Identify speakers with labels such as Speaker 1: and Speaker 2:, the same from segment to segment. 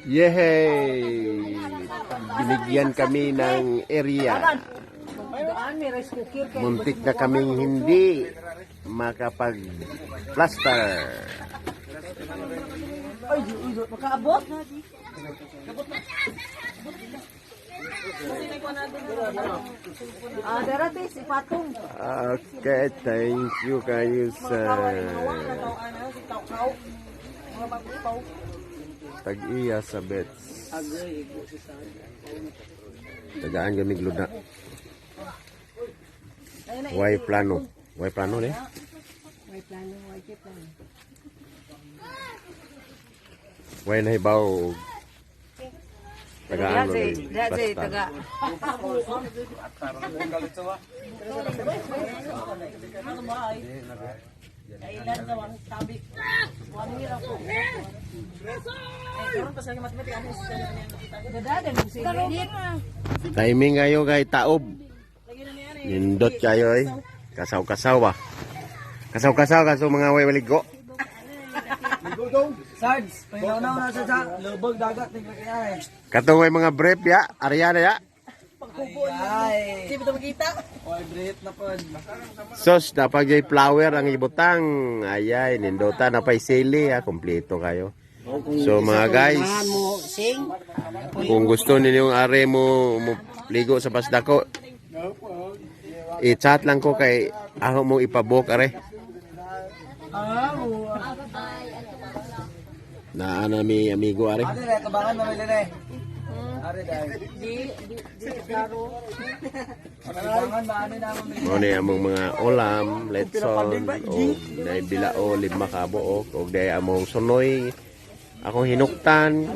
Speaker 1: Yehey! Binigyan kami ng area. Muntik na kaming hindi makapag-plaster.
Speaker 2: Ay, makaabot. Darating si Patong.
Speaker 1: Okay, thank you kayo sa tag-iya sa bets. Tagaan kami gluda. Way plano. Way plano ne?
Speaker 2: Way plano, way plano.
Speaker 1: Way nahibaw. Tagaan mo.
Speaker 2: Dati, taga. Kailan daw ang tabi? 1 year ako. Karon pa sa matematika ano sa dadadan mo sige.
Speaker 1: Timing kayo kay taob. Nindot kayo eh. Kasaw-kasaw ba? Kasaw-kasaw kaso mga way maligo.
Speaker 2: Sarge, pinaw-naw na sa lubog dagat ni kaya.
Speaker 1: Katong way mga brief ya, Ariana ya.
Speaker 2: Ay. Di ba makita? Oy, brief na pod.
Speaker 1: Sos, napag flower ang ibutang. Ayay, nindota na pa'y sili ha. Kompleto kayo. So mga guys, kung gusto ninyong are mo ligo sa Basdako, i-chat lang ko kay ako mo ipabok are. Na mi amigo are.
Speaker 2: Ano na tabangan mo nila Are dai. Di klaro. Tabangan ba ano na mo.
Speaker 1: Mo ni among mga ulam, letson, o dai bilao, lima ka buok, o dai among sunoy. Akong hinuktan.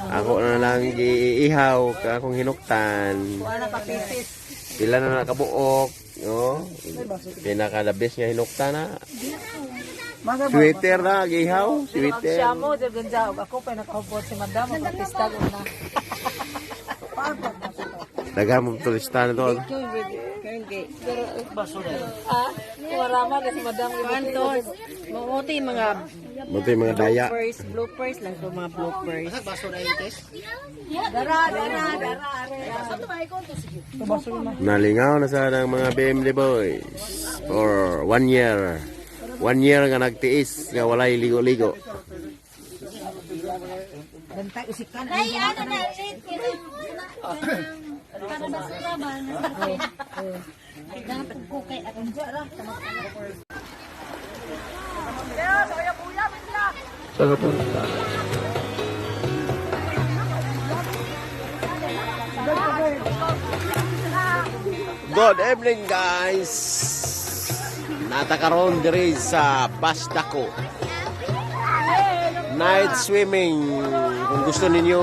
Speaker 1: Ako na lang giihaw ka akong hinuktan.
Speaker 2: Wala pa pisis.
Speaker 1: Pila na nakabuok, no? Pinaka the best nga hinuktan na. Sweater na giihaw, sweater.
Speaker 2: Siya mo der ganja ako pa nakahubot si madam magpista na.
Speaker 1: Daghang mong turista na to.
Speaker 2: Warama na si madam Anton. Mamuti mga
Speaker 1: Mga daya.
Speaker 2: bloopers lang to mga bloopers. Baso na ites. Dara.
Speaker 1: Nalingaw na sa ng mga BMD boys for 1 year. 1 year nga nagtiis nga walay ligo-ligo.
Speaker 2: Bantay usikan.
Speaker 3: Ay, ano na, late para sa trabaho. Dapat ko kay atong jara.
Speaker 1: Saan punta? Good evening guys. Natakaroon diri sa Basdako. Night swimming. Kung gusto ninyo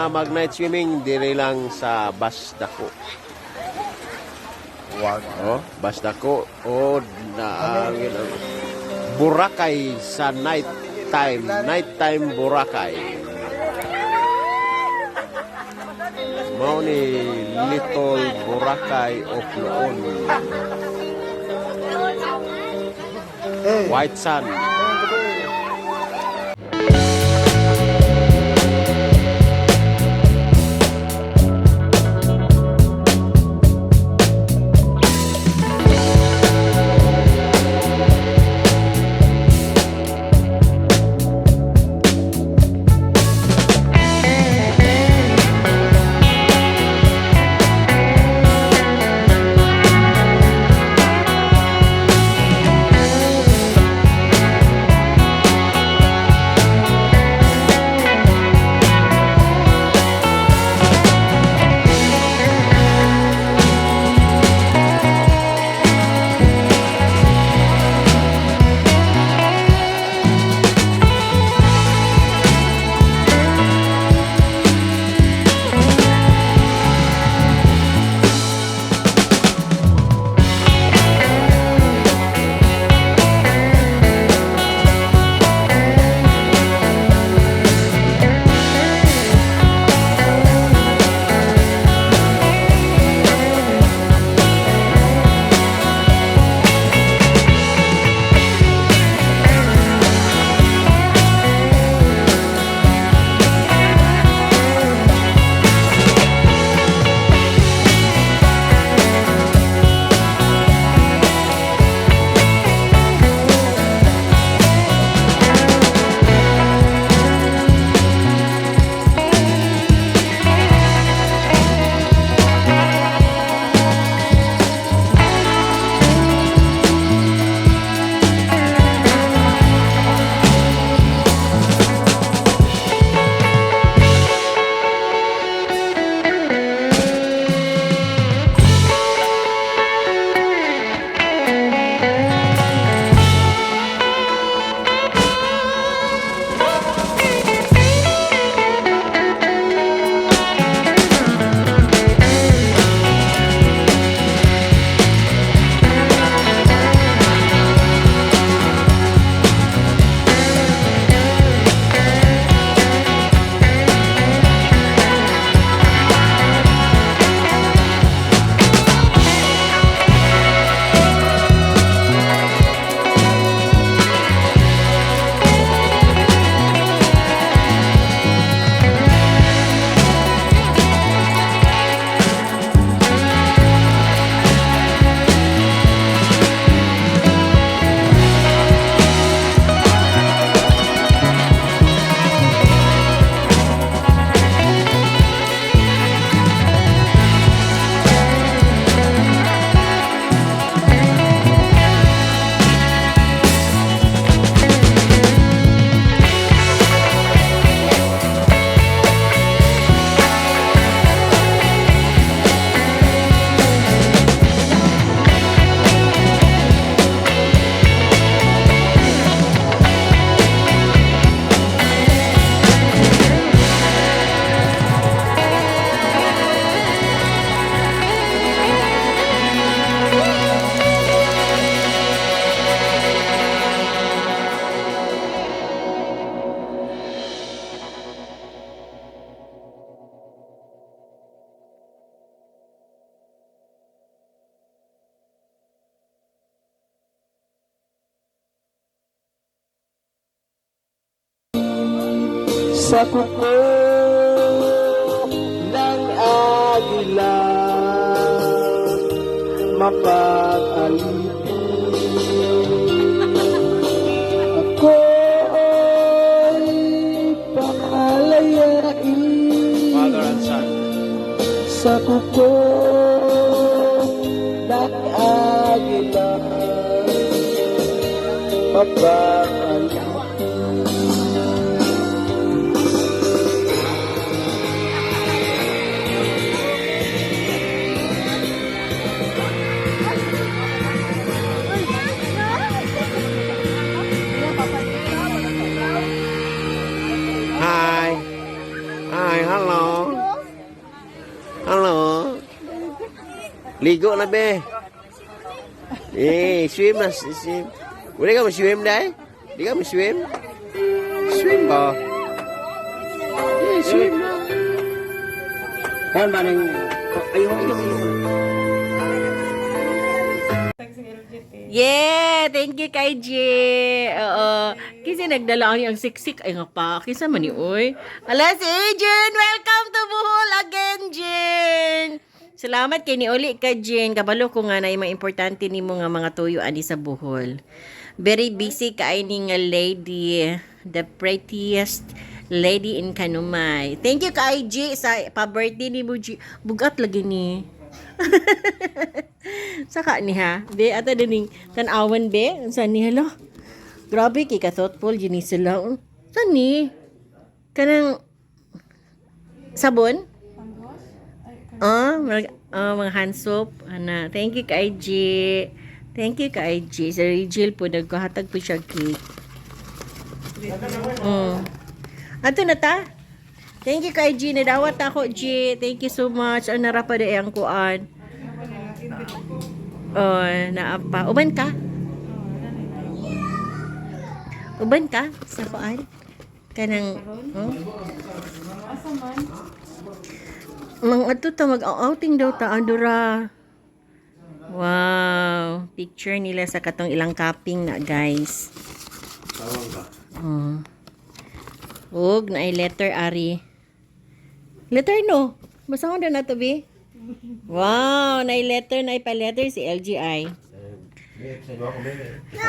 Speaker 1: mag night swimming, diri lang sa Basdako. Oh, Basdako o Boracay sa night time Boracay. Mao ni Little Boracay of Loon. White Sand. sa kuko ng agila mapag-alipin. Ako ay pakalayain
Speaker 2: Father and Son.
Speaker 1: sa kuko ng agila mapag-alipin. Hi. Hi, hello. Hello. Ligo na be. Swim na, swim. Wala ka ma-swim dahil? Di ka ma-swim? Swim ba? Swim na.
Speaker 2: Kaya ba nang... Ayun.
Speaker 4: Yeah, thank you kay J. Oo. Kasi nagdala ang siksik ay nga pa. Kisa man ni oy. Ala si Jen, welcome to Bohol again, Jen. Salamat kay ni uli ka Jen. Kabalo ko nga na yung mga importante nimo nga mga tuyo ani sa Bohol. Very busy kay ni nga lady, the prettiest lady in Kanumay. Thank you kay J sa pa-birthday ni mo J. Bugat lagi ni. Saka ni ha. Be ata dining tan-awan be. Saan ni hala? Grabe kay ka thoughtful gini sila. Saan ni? Kanang sabon? Mga hand soap. Ana, thank you kay G. Thank you kay G. Sa Rigel po nagkahatag po siya cake. Ato na ta? Thank you kay G. Nadawat ako, G. Thank you so much. Ang narapa na ang kuan. Naapa. Uban ka? Uban ka? Sa kuan? Kanang, Mang ato ta mag-outing daw ta Andura. Wow, picture nila sa katong ilang cupping na guys. Og na letter ari. Letter no. Basahon na nato bi. Wow, na letter na pa-letter si LGI.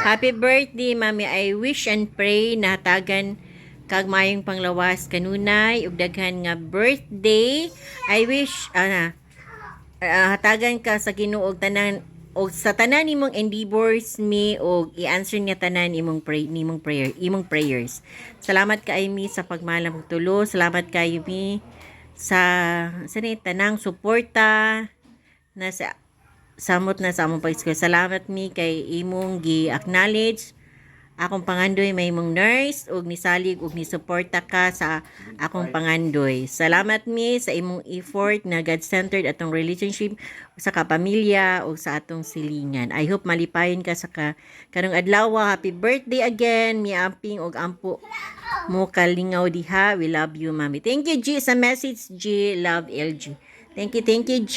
Speaker 4: Happy birthday, Mami. I wish and pray na hatagan kag mayong panglawas kanunay ug daghan nga birthday. I wish hatagan ka sa Ginoo og tanan og sa tanan nimong endeavors mi og i-answer niya tanan imong prayers. Salamat kay mi sa pagmalam ug tulo. Salamat kay mi sa tanang suporta na sa samot na sa among pag-school. Salamat mi kay imong gi-acknowledge akong pangandoy may imong nurse ug nisalig ug nisuporta ka sa akong pangandoy. Salamat mi sa imong effort na God-centered atong relationship sa kapamilya ug sa atong silingan. I hope malipayon ka sa kanong adlaw. Happy birthday again, mi amping ug ampo mo kalingaw diha. We love you, Mami. Thank you, G, sa message, G. Love, LG. Thank you, G.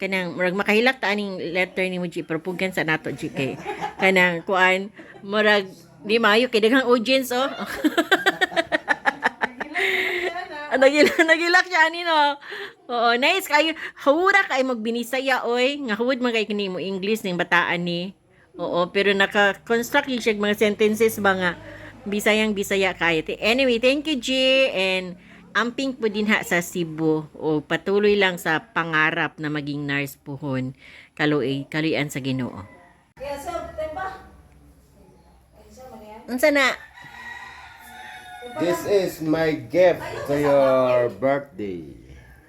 Speaker 4: Kanang murag makahilak ta aning letter ni mo, G. Perpugan sa nato, G. Kay kanang kuan murag di mayo kay daghang audience oh. Nagilak siya ani no. Oo, nice kayo. Hawura kay magbinisaya oy. Nga hawud man kay kini mo English ning bataan ni. Oo, pero naka-construct siya mga sentences ba nga Bisaya kayo. Anyway, thank you, G. And amping po din ha sa Cebu. O patuloy lang sa pangarap na maging nurse pohon. Kaluyan sa Ginoo. Unsa na?
Speaker 1: This is my gift to your birthday.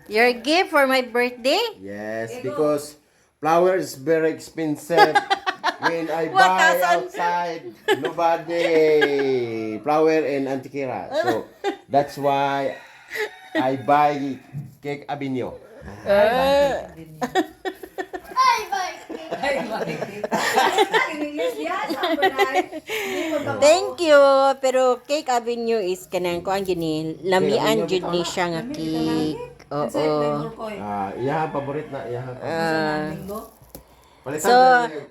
Speaker 4: Your gift for my birthday?
Speaker 1: Yes, because flower is very expensive. When I buy outside, nobody flower in Antiquera. So that's why I buy Cake Avenue.
Speaker 4: Thank you. Pero Cake Avenue is kanang kuan gini, lamian jud ni siya nga cake. Oo.
Speaker 1: Iya paborit na iya.
Speaker 4: So,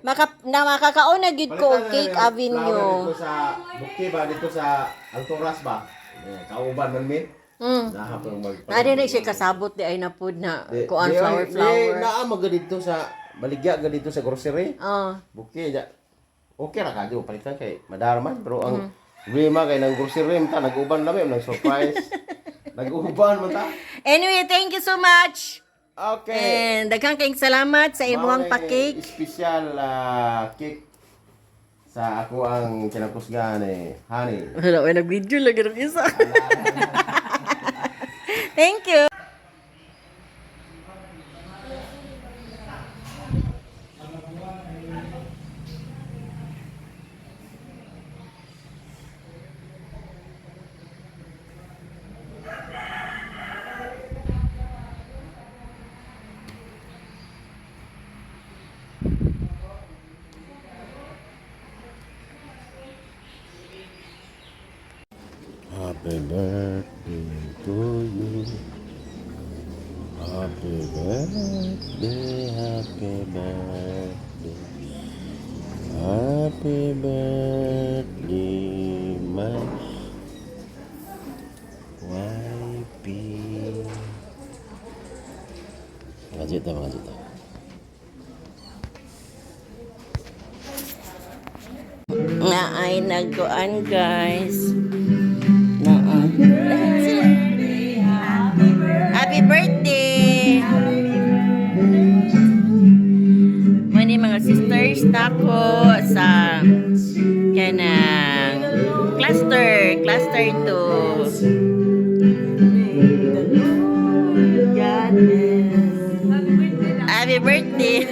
Speaker 4: makakaon na gid ko og Cake Avenue.
Speaker 1: Dito sa Bukti ba dito sa Altoras ba? Kauban man min. Nahap ang
Speaker 4: Nari na siya kasabot di ay na food na kuan
Speaker 1: Di,
Speaker 4: flower.
Speaker 1: naa magadito sa baligya gadito sa grocery.
Speaker 4: Oh.
Speaker 1: Buki ja. Okay ra kadyo palitan kay madarman pero ang problema kay nang grocery ta nag-uban lami nang surprise. Nag-uban man ta.
Speaker 4: Anyway, thank you so much.
Speaker 1: Okay.
Speaker 4: And daghang kayong salamat sa imuhang pa-cake.
Speaker 1: Special cake sa ako ang kinakusgan honey.
Speaker 4: Wala, may nag-video lagi ng isa. Thank you.
Speaker 1: Happy birthday to you. Happy birthday, happy birthday. Happy birthday, my wifey. Lanjut dah, lanjut dah.
Speaker 4: Na ay nagkuan guys. Happy birthday! Mani mga sisters nako sa kanang cluster 2. Happy birthday!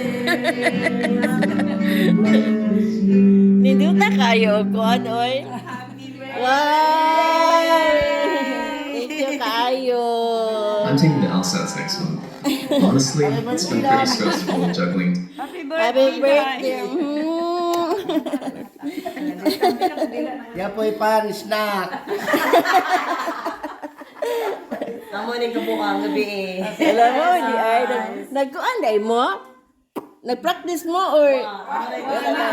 Speaker 4: Ninduta kayo kuan oy. Wow! Thank you kayo.
Speaker 5: I'm taking the LSATs next month. Honestly, it's been pretty stressful juggling.
Speaker 4: Happy birthday.
Speaker 2: Yapoy pan snack.
Speaker 3: Tamo ni kabuang gabi eh.
Speaker 4: Alam mo, di ay nagkuan dai mo? Nag-practice mo or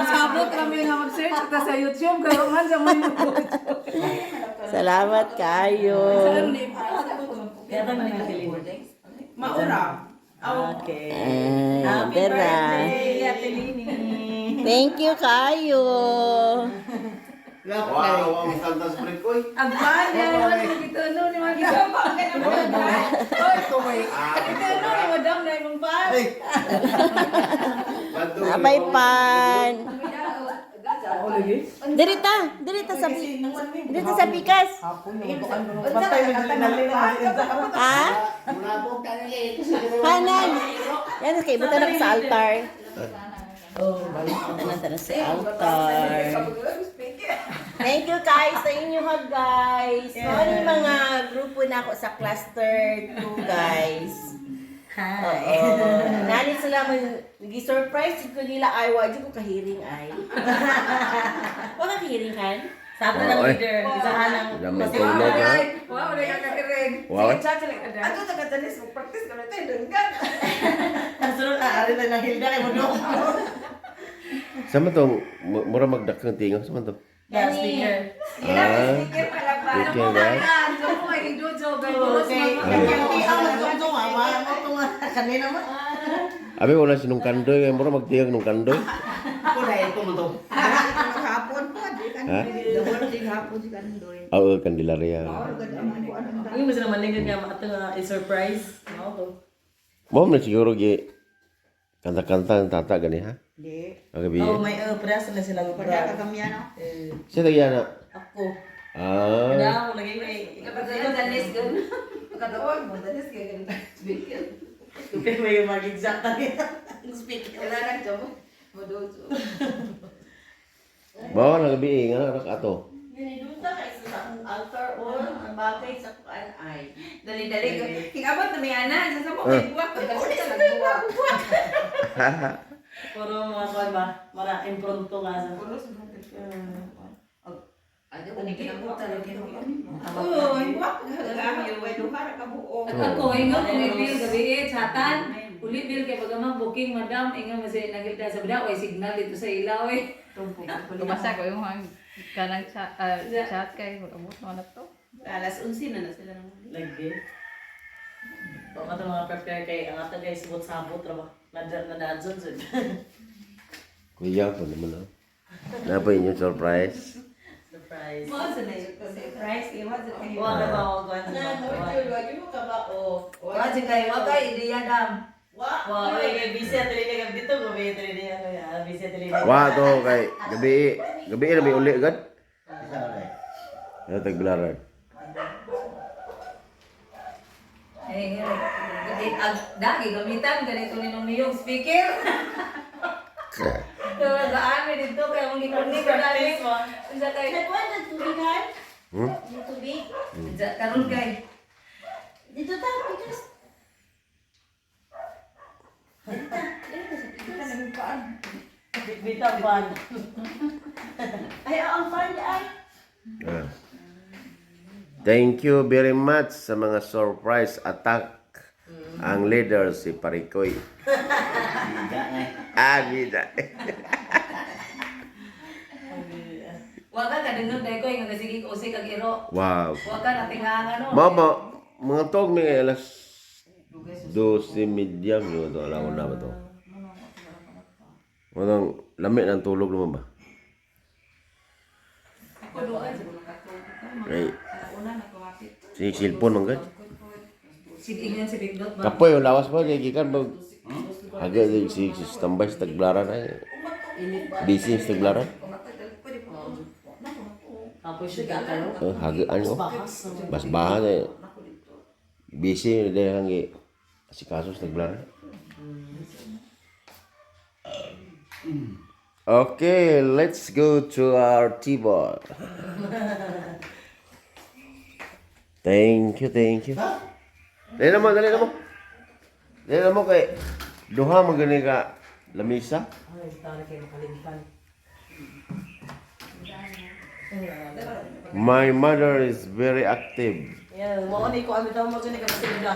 Speaker 3: Sabot kami nga mag-search ata sa YouTube kaya man sa mga YouTube.
Speaker 4: salamat kayo.
Speaker 3: Kaya tayo nagkakilin. Maura. Okay.
Speaker 4: Happy birthday,
Speaker 3: Ate Lini.
Speaker 4: Thank you kayo.
Speaker 1: Wow, ang Santa Spring ko.
Speaker 3: Ang banya, ito no ni mga gisama. Ito no ni madam na imong pan.
Speaker 4: Napay pan. Dirita sa pikas. Ha? Hanan. Yan kay buta na ko sa altar. Tanan sa altar. Thank you guys sa inyo ha guys. Ano yung mga grupo na ako sa cluster 2 guys. Hi. Nani sila nag-surprise ko nila ay wa ko kahiring ay. Wala kahiring kan?
Speaker 3: Sabi ng leader, isahan ng
Speaker 1: Zaman tulog ha.
Speaker 3: wow, wala ka kahiring.
Speaker 1: Wow.
Speaker 3: Ato ta katalis mo practice ka na tayo denggan.
Speaker 2: Kasunod ari na ng Hilda kay mo do.
Speaker 1: Sama to, mura magdakang tinga sama to.
Speaker 3: Yeah, speaker.
Speaker 1: Speaker ba?
Speaker 3: So mo ay dojo kay
Speaker 2: Kanina mo.
Speaker 1: Abi wala sinong kandoy, kaya mura magtiyag nung kandoy.
Speaker 2: Ako na ito mo to. Hapon po, di kan.
Speaker 1: Ha?
Speaker 2: Dawon din hapon si kandoy.
Speaker 1: Oo, Candelaria.
Speaker 3: Ini masih naman lingkod nga ato nga i-surprise. Mao to.
Speaker 1: Mo na siguro gi kanta-kanta ang tata gani ha?
Speaker 2: Di.
Speaker 1: Agabi.
Speaker 3: Oh, may press na sila
Speaker 2: Pada kagamyan no.
Speaker 1: Siya tagya na.
Speaker 3: Ako.
Speaker 1: Ah.
Speaker 3: Daw lagi may kapatid danis gun. Pagkataon mo danis kay ganun. Speaker.
Speaker 2: Pero may mag-exact na speaker.
Speaker 3: Wala nang job. Modojo.
Speaker 1: Bawa na gabi nga rak ato.
Speaker 4: Niniduta kay sa altar or ang bagay sa kuan ay.
Speaker 3: Dali-dali ko. Kingabot na may ana sa mo kay buwak. Uli sa buwak. Puro mga kuan ba? Mara impronto nga sa. Puro sa Ano ko ni kinabutan lagi no. Oh, ay buwak. Gagayo way duha ka buo.
Speaker 6: Ako, ingat, ulibil, gabi, chatan. Ulibil, kay pagamang booking, madam, ingat mo siya nagilta sa bida, ay signal dito sa ilaw eh.
Speaker 7: Tumasa ko yung kanang chat kay abot mo na to.
Speaker 3: Alas 11 na sila nang muli.
Speaker 7: Lagi. Baka ito mga prepare kay ang ato guys, sabot-sabot ra ba? Nadadson sud.
Speaker 1: Kuya ko naman ah. Napa inyong surprise?
Speaker 7: Surprise.
Speaker 3: Mo sa na yung surprise. Iwa sa kayo.
Speaker 7: Wa na ba ako gan
Speaker 3: Wagi mo ka ba? O.
Speaker 6: Wala kay ideya dam.
Speaker 7: Wa kay busy at rin kay dito ko may rin busy at rin.
Speaker 1: Wa to kay gabi na may uli agad. Ano tagblaran?
Speaker 6: Dagi gamitan ganito ni nung niyong speaker. So, gaan mi dito kaya mong gikundi ka dali. Unsa kay
Speaker 3: Nagkuhan na tubigan?
Speaker 1: Hmm?
Speaker 3: Yung tubig?
Speaker 6: karon kay
Speaker 3: Dito ta, because... Dito sa nagpaan.
Speaker 7: Bitang ban.
Speaker 3: Ay, ang fan ay.
Speaker 1: Ah. Thank you very much sa mga surprise attack ang leader si Parikoy. Bida.
Speaker 6: wa ka kadungog dai ko nga sige ko usik kag iro.
Speaker 1: Wow.
Speaker 6: Wa ka natingangan no.
Speaker 1: Mama, mga tog may alas 12:30 yun ito. Alam ko na ba ito? Walang lamig ng tulog naman ba?
Speaker 6: Ako doon sa mga katulog.
Speaker 1: Ay,
Speaker 6: Una na kuwapit.
Speaker 1: si cellphone man gad.
Speaker 6: Sige ingon si Bigdot ba?
Speaker 1: Kapoy, yung lawas pa, kaya gikan ba? Haga si tambay sa taglaran ay. Busy sa taglaran.
Speaker 7: Tapos siya kayo.
Speaker 1: Hagaan ko.
Speaker 7: Bahas.
Speaker 1: Bas bahan eh. Busy dahil hangi. Si kaso sa taglaran. Okay, let's go to our table. Thank you, thank you. Dali na mo, dali na mo. Dali na mo kay duha mo gani ka lamisa.
Speaker 7: Ay, tara kayo makalimpan.
Speaker 1: My mother is very active.
Speaker 7: Yan, mo ni ko daw mo gani ka pasilda.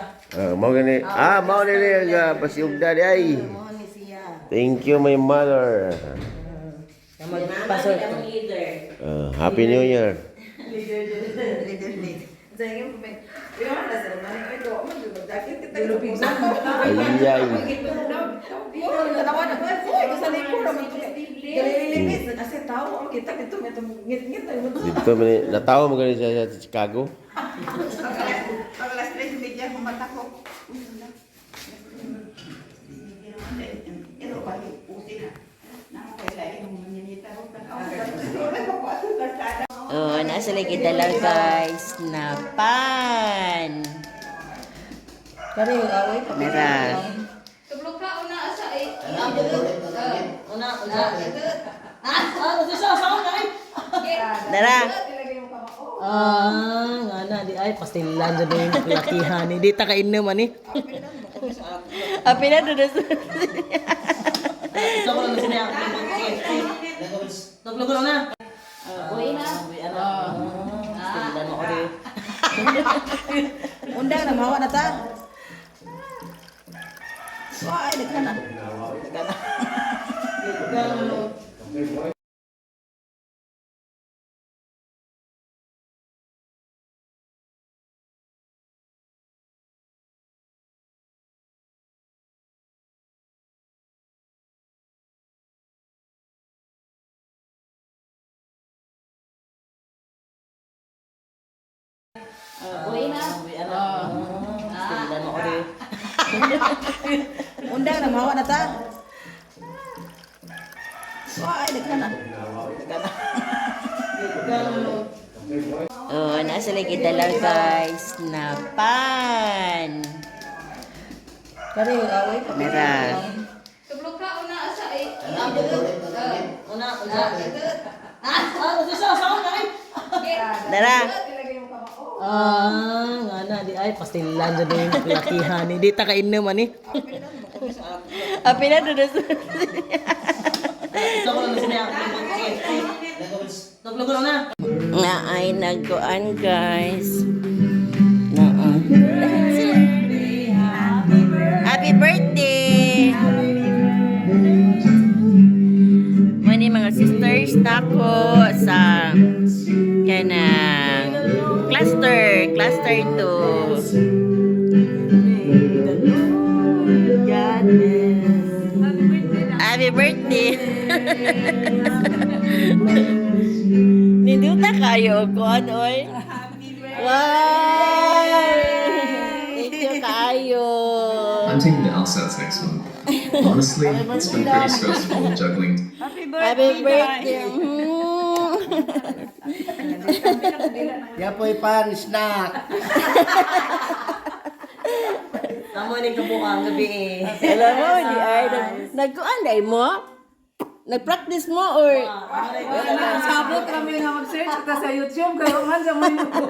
Speaker 1: Mau gani. Mau ni ga pasiugda di ay.
Speaker 7: Mo ni siya.
Speaker 1: Thank you my mother.
Speaker 7: Kamag pasok.
Speaker 1: Happy New Year. Ay. Dito man natawa mo gani sa Chicago.
Speaker 4: Oh, nasa lagi dalaw guys na pan.
Speaker 7: Kari away pa.
Speaker 4: Mera.
Speaker 3: Tublok ka, una asa eh.
Speaker 7: Una. Sa na ay.
Speaker 4: Dara.
Speaker 7: Nga na di ay pastilan jud yung lakihan ni. Di ta kainom ani.
Speaker 4: Api na doon.
Speaker 7: Ito ko lang siya. Tuglog na.
Speaker 3: Uy na.
Speaker 7: Pastilan mo ko di.
Speaker 3: Undang na mawa na ta. Wah, ini kan. Uy na.
Speaker 7: Pastilan mo ko di.
Speaker 3: Undang na mawa na ta. Wah, ini kan.
Speaker 4: Oh, nasa lagi dalaw guys na pan.
Speaker 7: Kari away pa.
Speaker 4: Mera.
Speaker 3: Tublok ka, una asa eh.
Speaker 7: Una. Sa na ay.
Speaker 4: Dara.
Speaker 7: Nga na di ay pastilan jud yung lakihan ni. Di ta kainom ani.
Speaker 4: Api na doon.
Speaker 7: Ito ko lang siya. Tuglog na.
Speaker 4: Nga ay nagkuan guys. Happy birthday! Muna mga sisters nako sa kanang cluster Cluster 2. Happy birthday. Ninduta kayo, kuan oy. Wow! Thank you kayo.
Speaker 5: I'm taking the LSATs next month. Honestly, it's been pretty stressful juggling.
Speaker 4: Happy birthday.
Speaker 2: Yapoy pan, snack.
Speaker 7: Amo ni kabuang gabi eh.
Speaker 4: Alam mo, di ay nagkuan dai mo? Nag-practice mo or
Speaker 6: Sabot kami nga mag-search ata sa YouTube kayo man sa mga YouTube.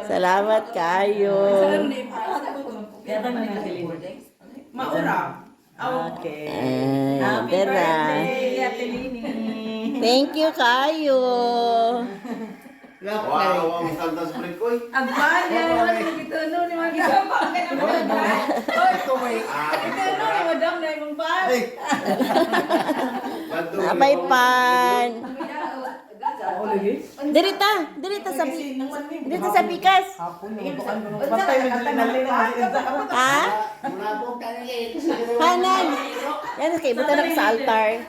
Speaker 4: salamat kayo.
Speaker 7: Kaya tayo nagkakilin. Okay.
Speaker 4: Tara. Thank you kayo.
Speaker 1: Wow, ang santas break ko.
Speaker 6: Ang banya naman nagituno ni mga gisapa. Oy, tumay. Ituno ni madam na imong pan.
Speaker 4: Abay pan. Dirita sa pikas. Ha? Hanan. Yan kay buta na sa altar.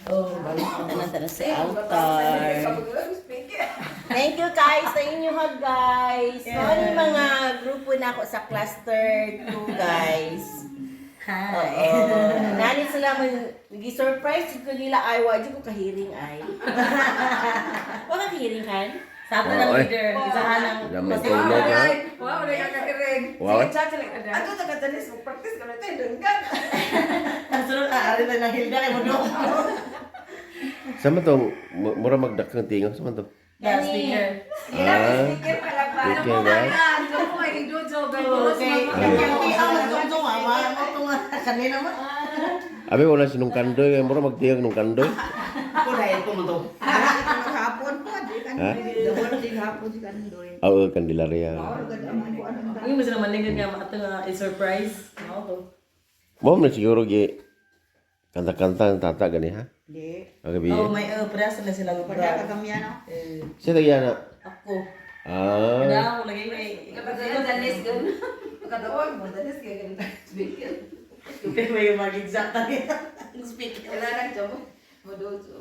Speaker 4: Buta na sa altar. Thank you guys sa inyo ha guys. Sorry mga grupo na ako sa cluster 2 guys. Hi. Nani sila nag-surprise ko nila ay wa ko kahiring ay. Wala kahiring kan?
Speaker 7: Sa ato ng leader, isahan ng
Speaker 1: Naman tulog ha.
Speaker 6: Wow, wala ka kakiring.
Speaker 1: Wow.
Speaker 6: Ato ta katanis mo practice ka na tayo dunggan.
Speaker 7: ang sunod ari na ng Hilda kay Modong.
Speaker 1: Sama tong mura magdak ng tingog sama to.
Speaker 7: Yeah, speaker.
Speaker 6: Speaker pala ba?
Speaker 1: Okay, right?
Speaker 6: Ano mo ay dojo gayo.
Speaker 7: Okay. Ang tungtong mo tong kanina mo.
Speaker 1: Abi wala sinong kandoy, mura magtiyag nung kandoy.
Speaker 2: Ako dahil ko mo to.
Speaker 1: Ha? Oo, Candelaria.
Speaker 7: Yung mo sila maningin nga ato nga i-surprise. Ano to?
Speaker 1: Mo na siguro gi kanta-kanta ang tata gani ha?
Speaker 2: Di.
Speaker 1: Agabi.
Speaker 7: Oh, may press na sila
Speaker 2: Pada
Speaker 7: gubra.
Speaker 2: kagamian no.
Speaker 1: Siya tagyan na.
Speaker 7: Ako.
Speaker 1: Ah.
Speaker 7: Kada ako lagi may
Speaker 6: Kapag danis gun. Pagkatawag mo danis kay ganun. Speaker.
Speaker 7: Pero may mag-exact na speaker.
Speaker 6: Wala nang jomo. Mo dojo.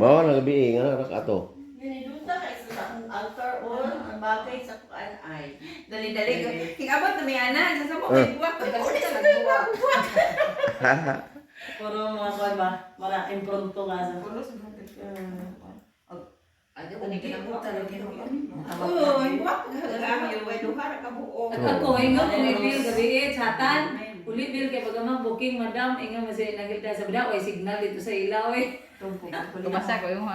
Speaker 1: Bawa na gabi nga rak ato.
Speaker 4: Niniduta kay sa altar or ang bagay sa kuan ay.
Speaker 6: Dali-dali ko. Kingabot na may ana. Sa mo kay buwak. Pagkatawag sa buwak.
Speaker 7: Puro mga kuan ba? Mga impronto nga sa.
Speaker 6: Ano ko ni kinabutan lagi no.
Speaker 2: Oo, ay buwak. Gagamiyo way duha ka buo.
Speaker 6: Ako ingon ulibil gabi chatan. Ulibil kay pagamang booking madam ingon masay nagilta sa bida oy signal dito sa ilaw eh.
Speaker 3: Tumasa ko yung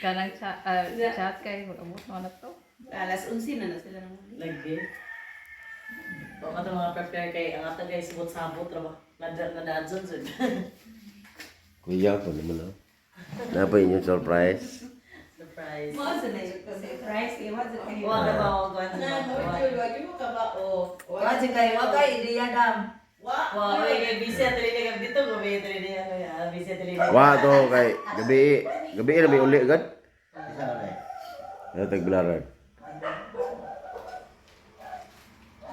Speaker 3: kanang chat kay mag-amot mo na to.
Speaker 2: Alas 11 na sila nang
Speaker 7: Lagi. Baka ito mga prepare kay ang ato guys sabot-sabot ra ba? Nadadson sud.
Speaker 1: Kuya po naman ah. Na pa inyong surprise.
Speaker 7: Surprise.
Speaker 6: Mo sa na surprise kay wa sa kay.
Speaker 7: Wa ka ba ako kuan sa
Speaker 6: Wa sa kay wa kay ideya dam.
Speaker 7: Wa ay busy at rin dito ko may rin busy at rin.
Speaker 1: Wa to kay gabi na may uli agad. Tagblaran.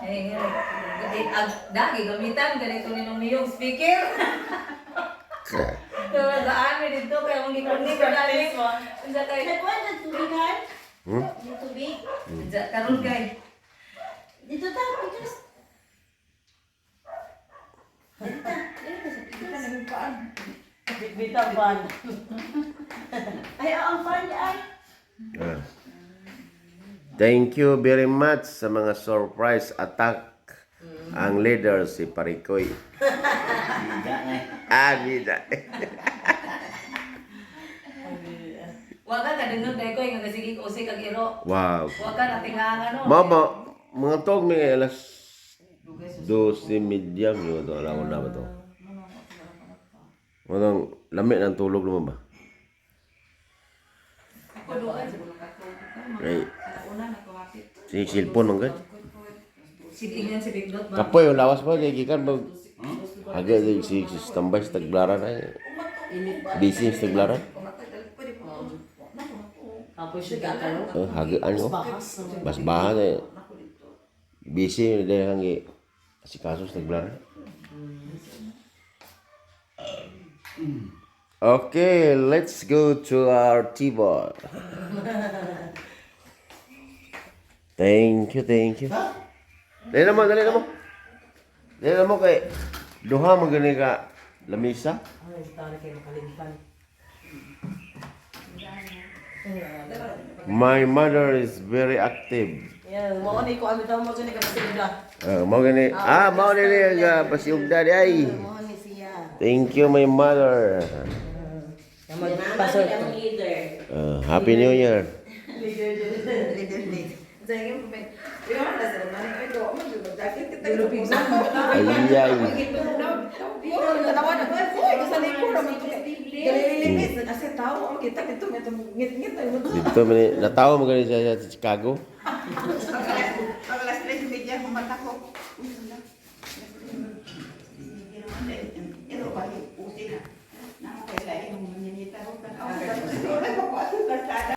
Speaker 6: Eh, dagi gamitan ganito ni nung yung speaker. Pero daan mi dito kay mong gikundi ko dali. Unsa kay
Speaker 4: Nagkuan na tubigan?
Speaker 1: Hmm?
Speaker 4: Yung tubig?
Speaker 6: karon kay
Speaker 4: Dito ta, pikas.
Speaker 7: Bita ban.
Speaker 4: Ay, ang fan ay.
Speaker 1: Ah. Thank you very much sa mga surprise attack. Ang leader si Parikoy. Bida.
Speaker 6: wa ka kadungog dai ko nga sige ko kag iro.
Speaker 1: Wow.
Speaker 6: Wa ka natingangan no.
Speaker 1: Mama, mga tog may alas 12:30 yun ito. Alam na ba ito? Mga lamig ng tulog naman ba?
Speaker 6: Ako doon sa mga katulog.
Speaker 1: Ay,
Speaker 6: Una na ko hapit.
Speaker 1: si cellphone man gad.
Speaker 6: Sige ingon si Big Dot ba?
Speaker 1: Kapoy, yung lawas pa, kay Gikan ba? Aga, si tambay sa taglaran ay. Busy sa taglaran.
Speaker 7: Tapos siya kayo.
Speaker 1: Hagaan ko.
Speaker 7: Bahas naman.
Speaker 1: Mas bahan eh. Busy dahil ang si kasos nagblur. Okay, let's go to our table. Thank you, thank you. Dali na mo, dali na mo. Dali na mo kay duha mo gani ka lamisa.
Speaker 7: Ay, tari kayo makaligtan.
Speaker 1: My mother is very active.
Speaker 7: Yan, mo ni ko daw mo sa ni kapasilda.
Speaker 1: Mau gani. Mau ni nga pasiugda di ay.
Speaker 7: Mo ni siya.
Speaker 1: Thank you, my mother.
Speaker 7: Magpasok.
Speaker 1: Happy New Year. Dito man natawa mo gani sa Chicago.
Speaker 3: Pag-alas 3:30 kumanta ko. Ito ba? Puti na.